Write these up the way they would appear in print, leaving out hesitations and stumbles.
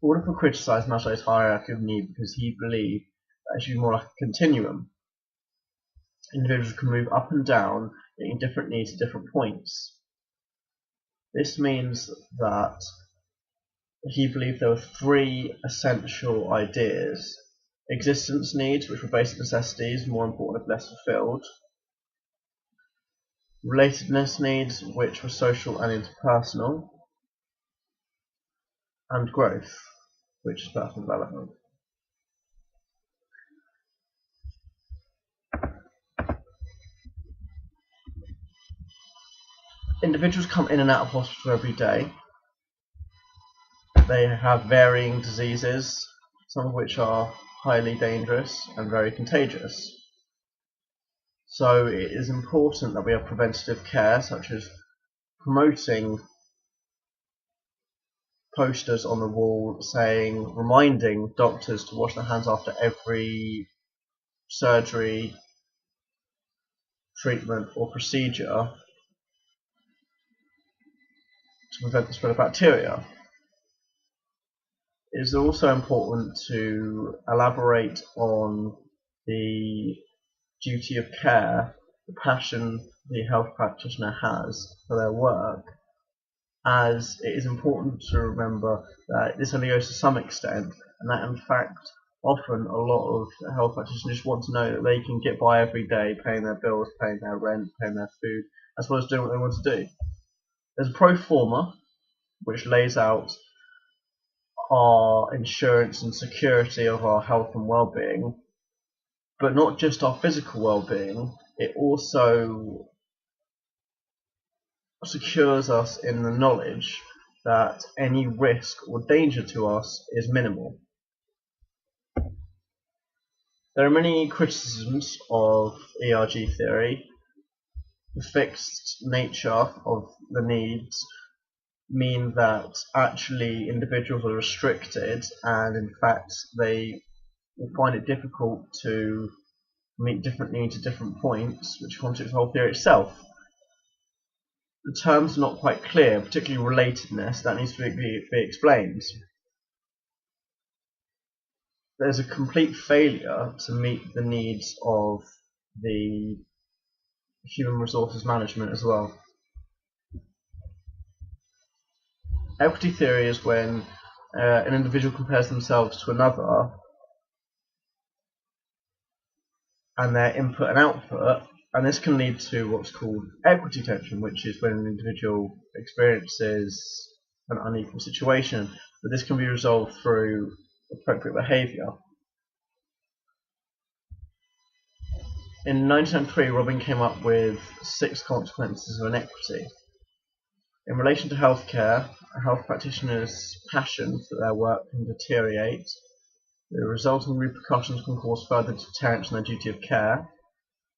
Woodford criticised Maslow's hierarchy of need because he believed that it should be more like a continuum. Individuals can move up and down, getting different needs at different points. This means that he believed there were three essential ideas: existence needs, which were basic necessities, more important if less fulfilled; relatedness needs, which were social and interpersonal; and growth, which is personal development. Individuals come in and out of hospital every day. They have varying diseases, some of which are highly dangerous and very contagious. So it is important that we have preventative care, such as promoting posters on the wall reminding doctors to wash their hands after every surgery, treatment or procedure to prevent the spread of bacteria. It is also important to elaborate on the duty of care, the passion the health practitioner has for their work, as it is important to remember that this only goes to some extent, and that in fact often a lot of health practitioners just want to know that they can get by every day paying their bills, paying their rent, paying their food, as well as doing what they want to do. There's a pro forma which lays out our insurance and security of our health and well-being, but not just our physical well-being, it also secures us in the knowledge that any risk or danger to us is minimal. There are many criticisms of ERG theory. The fixed nature of the needs mean that actually individuals are restricted, and in fact they will find it difficult to meet different needs at different points, which contradicts the whole theory itself. The terms are not quite clear, particularly relatedness, that needs to be explained. There's a complete failure to meet the needs of the human resources management as well. Equity theory is when an individual compares themselves to another and their input and output, and this can lead to what's called equity tension, which is when an individual experiences an unequal situation, but this can be resolved through appropriate behaviour. In 1903, Robin came up with 6 consequences of inequity. In relation to healthcare, a health practitioner's passion for their work can deteriorate. The resulting repercussions can cause further deterrence in their duty of care.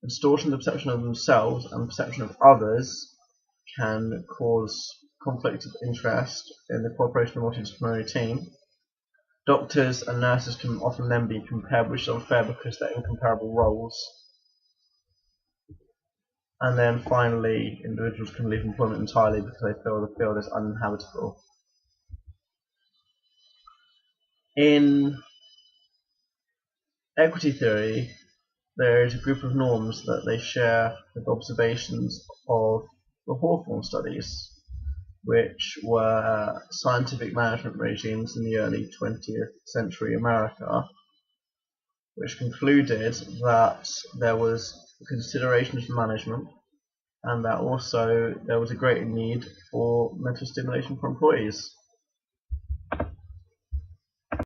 The distortion of the perception of themselves and the perception of others can cause conflict of interest in the cooperation of a multidisciplinary team. Doctors and nurses can often then be compared, which is unfair because they're incomparable roles. And then finally, individuals can leave employment entirely because they feel the field is uninhabitable. In equity theory, there is a group of norms that they share with observations of the Hawthorne studies, which were scientific management regimes in the early 20th century America, which concluded that there was consideration of management and that also there was a greater need for mental stimulation for employees.